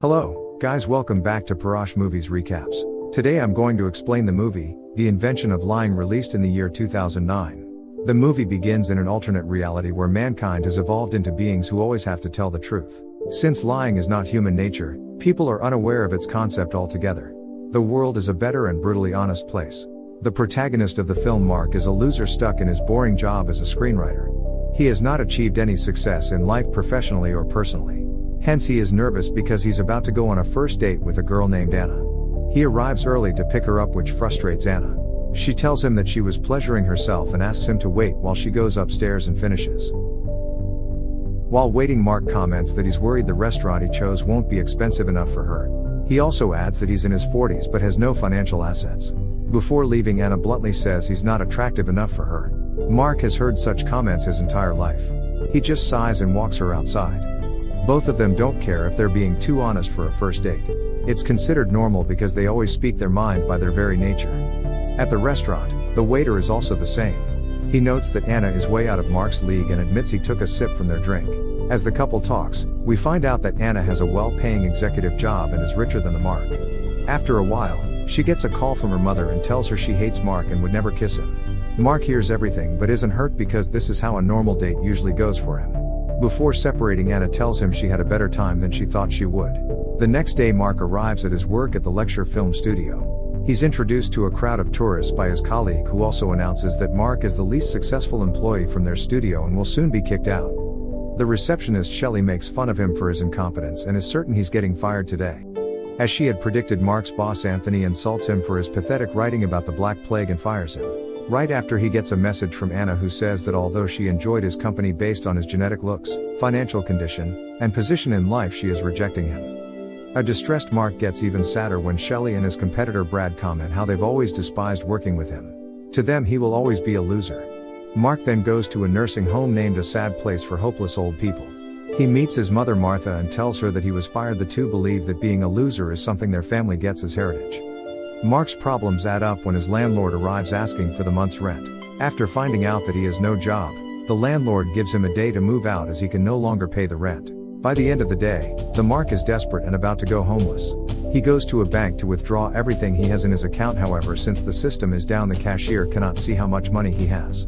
Hello, guys, welcome back to Parash Movies Recaps. Today I'm going to explain the movie, The Invention of Lying, released in the year 2009. The movie begins in an alternate reality where mankind has evolved into beings who always have to tell the truth. Since lying is not human nature, people are unaware of its concept altogether. The world is a better and brutally honest place. The protagonist of the film, Mark, is a loser stuck in his boring job as a screenwriter. He has not achieved any success in life professionally or personally. Hence he is nervous because he's about to go on a first date with a girl named Anna. He arrives early to pick her up, which frustrates Anna. She tells him that she was pleasuring herself and asks him to wait while she goes upstairs and finishes. While waiting, Mark comments that he's worried the restaurant he chose won't be expensive enough for her. He also adds that he's in his 40s but has no financial assets. Before leaving, Anna bluntly says he's not attractive enough for her. Mark has heard such comments his entire life. He just sighs and walks her outside. Both of them don't care if they're being too honest for a first date. It's considered normal because they always speak their mind by their very nature. At the restaurant, the waiter is also the same. He notes that Anna is way out of Mark's league and admits he took a sip from their drink. As the couple talks, we find out that Anna has a well-paying executive job and is richer than the Mark. After a while, she gets a call from her mother and tells her she hates Mark and would never kiss him. Mark hears everything but isn't hurt because this is how a normal date usually goes for him. Before separating, Anna tells him she had a better time than she thought she would. The next day, Mark arrives at his work at the lecture film studio. He's introduced to a crowd of tourists by his colleague, who also announces that Mark is the least successful employee from their studio and will soon be kicked out. The receptionist Shelley makes fun of him for his incompetence and is certain he's getting fired today. As she had predicted, Mark's boss Anthony insults him for his pathetic writing about the Black Plague and fires him. Right after, he gets a message from Anna who says that although she enjoyed his company based on his genetic looks, financial condition, and position in life, she is rejecting him. A distressed Mark gets even sadder when Shelley and his competitor Brad comment how they've always despised working with him. To them, he will always be a loser. Mark then goes to a nursing home named A Sad Place for Hopeless Old People. He meets his mother Martha and tells her that he was fired. The two believe that being a loser is something their family gets as heritage. Mark's problems add up when his landlord arrives asking for the month's rent. After finding out that he has no job, the landlord gives him a day to move out as he can no longer pay the rent. By the end of the day, the Mark is desperate and about to go homeless. He goes to a bank to withdraw everything he has in his account. However, since the system is down, the cashier cannot see how much money he has.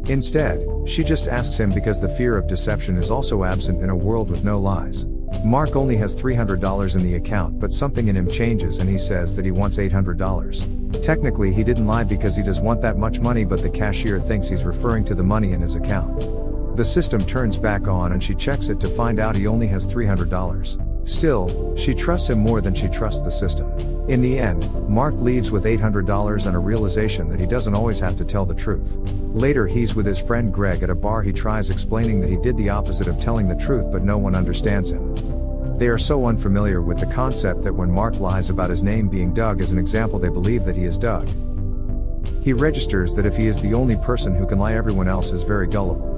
Instead, she just asks him because the fear of deception is also absent in a world with no lies. Mark only has $300 in the account, but something in him changes and he says that he wants $800. Technically, he didn't lie because he does want that much money, but the cashier thinks he's referring to the money in his account. The system turns back on and she checks it to find out he only has $300. Still, she trusts him more than she trusts the system. In the end, Mark leaves with $800 and a realization that he doesn't always have to tell the truth. Later, he's with his friend Greg at a bar. He tries explaining that he did the opposite of telling the truth, but no one understands him. They are so unfamiliar with the concept that when Mark lies about his name being Doug as an example, they believe that he is Doug. He registers that if he is the only person who can lie, everyone else is very gullible.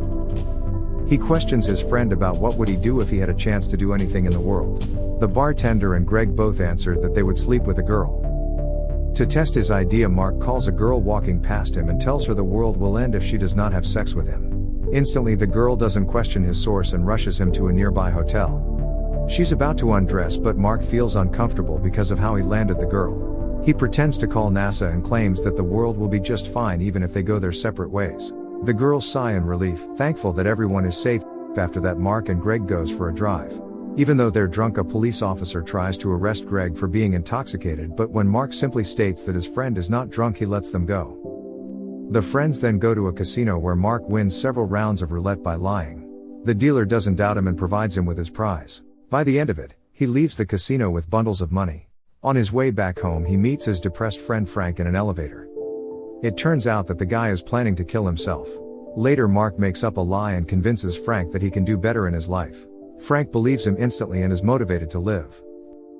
He questions his friend about what would he do if he had a chance to do anything in the world. The bartender and Greg both answer that they would sleep with a girl. To test his idea, Mark calls a girl walking past him and tells her the world will end if she does not have sex with him. Instantly, the girl doesn't question his source and rushes him to a nearby hotel. She's about to undress, but Mark feels uncomfortable because of how he landed the girl. He pretends to call NASA and claims that the world will be just fine even if they go their separate ways. The girls sigh in relief, thankful that everyone is safe. After that, Mark and Greg goes for a drive. Even though they're drunk, a police officer tries to arrest Greg for being intoxicated, but when Mark simply states that his friend is not drunk, he lets them go. The friends then go to a casino where Mark wins several rounds of roulette by lying. The dealer doesn't doubt him and provides him with his prize. By the end of it, he leaves the casino with bundles of money. On his way back home, he meets his depressed friend Frank in an elevator. It turns out that the guy is planning to kill himself. Later, Mark makes up a lie and convinces Frank that he can do better in his life. Frank believes him instantly and is motivated to live.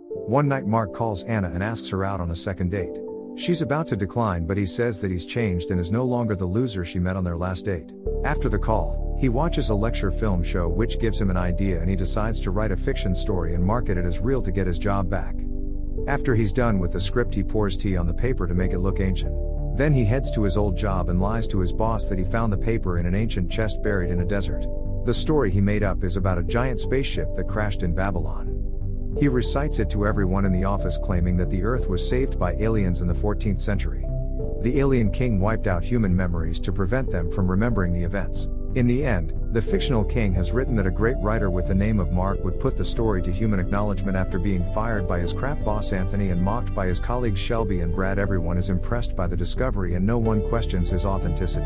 One night, Mark calls Anna and asks her out on a second date. She's about to decline, but he says that he's changed and is no longer the loser she met on their last date. After the call, he watches a lecture film show which gives him an idea, and he decides to write a fiction story and market it as real to get his job back. After he's done with the script, he pours tea on the paper to make it look ancient. Then he heads to his old job and lies to his boss that he found the paper in an ancient chest buried in a desert. The story he made up is about a giant spaceship that crashed in Babylon. He recites it to everyone in the office, claiming that the Earth was saved by aliens in the 14th century. The alien king wiped out human memories to prevent them from remembering the events. In the end, the fictional king has written that a great writer with the name of Mark would put the story to human acknowledgement after being fired by his crap boss Anthony and mocked by his colleagues Shelby and Brad. Everyone is impressed by the discovery and no one questions his authenticity.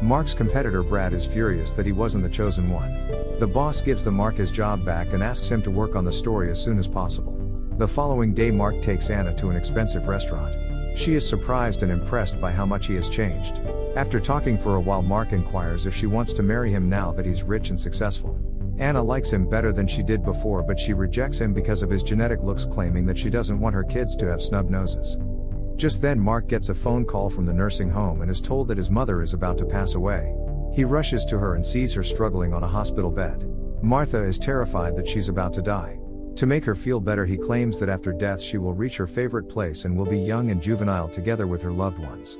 Mark's competitor Brad is furious that he wasn't the chosen one. The boss gives Mark his job back and asks him to work on the story as soon as possible. The following day Mark takes Anna to an expensive restaurant. She is surprised and impressed by how much he has changed. After talking for a while, Mark inquires if she wants to marry him now that he's rich and successful. Anna likes him better than she did before, but she rejects him because of his genetic looks, claiming that she doesn't want her kids to have snub noses. Just then Mark gets a phone call from the nursing home and is told that his mother is about to pass away. He rushes to her and sees her struggling on a hospital bed. Martha is terrified that she's about to die. To make her feel better, he claims that after death she will reach her favorite place and will be young and juvenile together with her loved ones.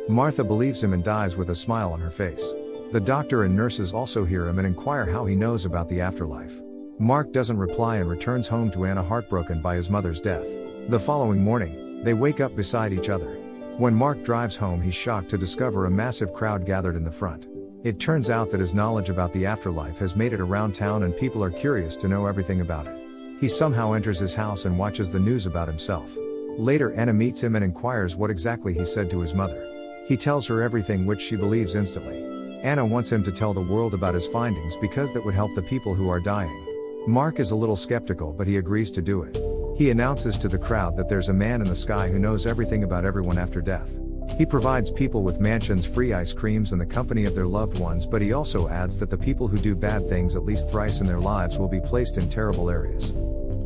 Martha believes him and dies with a smile on her face. The doctor and nurses also hear him and inquire how he knows about the afterlife. Mark doesn't reply and returns home to Anna, heartbroken by his mother's death. The following morning, they wake up beside each other. When Mark drives home, he's shocked to discover a massive crowd gathered in the front. It turns out that his knowledge about the afterlife has made it around town and people are curious to know everything about it. He somehow enters his house and watches the news about himself. Later Anna meets him and inquires what exactly he said to his mother. He tells her everything, which she believes instantly. Anna wants him to tell the world about his findings because that would help the people who are dying. Mark is a little skeptical, but he agrees to do it. He announces to the crowd that there's a man in the sky who knows everything about everyone after death. He provides people with mansions, free ice creams, and the company of their loved ones, but he also adds that the people who do bad things at least thrice in their lives will be placed in terrible areas.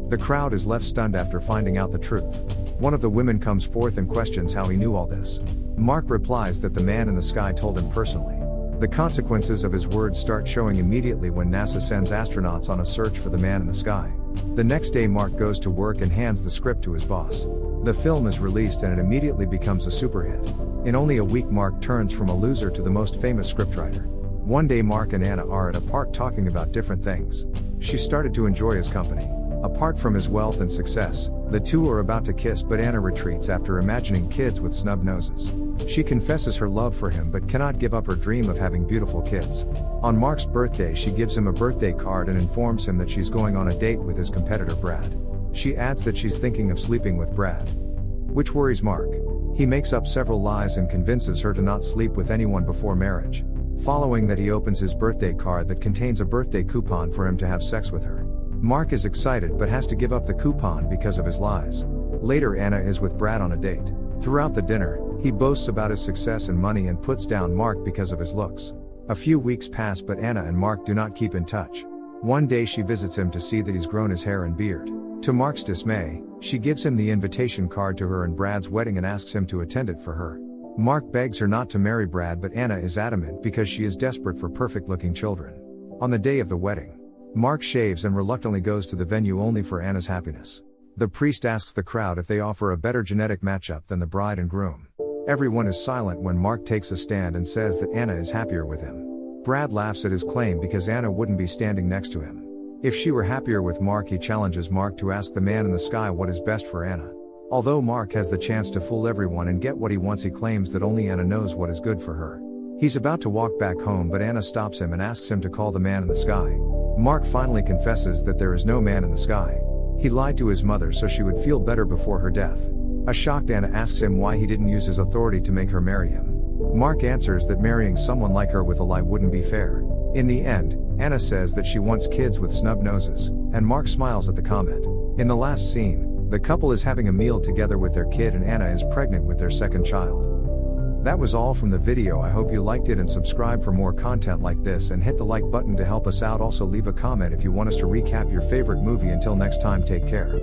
The crowd is left stunned after finding out the truth. One of the women comes forth and questions how he knew all this. Mark replies that the man in the sky told him personally. The consequences of his words start showing immediately when NASA sends astronauts on a search for the man in the sky. The next day Mark goes to work and hands the script to his boss. The film is released and it immediately becomes a super hit. In only a week Mark turns from a loser to the most famous scriptwriter. One day Mark and Anna are at a park talking about different things. She started to enjoy his company. Apart from his wealth and success, the two are about to kiss, but Anna retreats after imagining kids with snub noses. She confesses her love for him but cannot give up her dream of having beautiful kids. On Mark's birthday she gives him a birthday card and informs him that she's going on a date with his competitor Brad. She adds that she's thinking of sleeping with Brad, which worries Mark. He makes up several lies and convinces her to not sleep with anyone before marriage. Following that, he opens his birthday card that contains a birthday coupon for him to have sex with her. Mark is excited but has to give up the coupon because of his lies. Later Anna is with Brad on a date. Throughout the dinner, he boasts about his success and money and puts down Mark because of his looks. A few weeks pass but Anna and Mark do not keep in touch. One day she visits him to see that he's grown his hair and beard. To Mark's dismay, she gives him the invitation card to her and Brad's wedding and asks him to attend it for her. Mark begs her not to marry Brad, but Anna is adamant because she is desperate for perfect-looking children. On the day of the wedding, Mark shaves and reluctantly goes to the venue only for Anna's happiness. The priest asks the crowd if they offer a better genetic matchup than the bride and groom. Everyone is silent when Mark takes a stand and says that Anna is happier with him. Brad laughs at his claim because Anna wouldn't be standing next to him. If she were happier with Mark, he challenges Mark to ask the man in the sky what is best for Anna. Although Mark has the chance to fool everyone and get what he wants, he claims that only Anna knows what is good for her. He's about to walk back home but Anna stops him and asks him to call the man in the sky. Mark finally confesses that there is no man in the sky. He lied to his mother so she would feel better before her death. A shocked Anna asks him why he didn't use his authority to make her marry him. Mark answers that marrying someone like her with a lie wouldn't be fair. In the end, Anna says that she wants kids with snub noses, and Mark smiles at the comment. In the last scene, the couple is having a meal together with their kid and Anna is pregnant with their second child. That was all from the video. I hope you liked it and subscribe for more content like this and hit the like button to help us out. Also leave a comment if you want us to recap your favorite movie. Until next time, take care.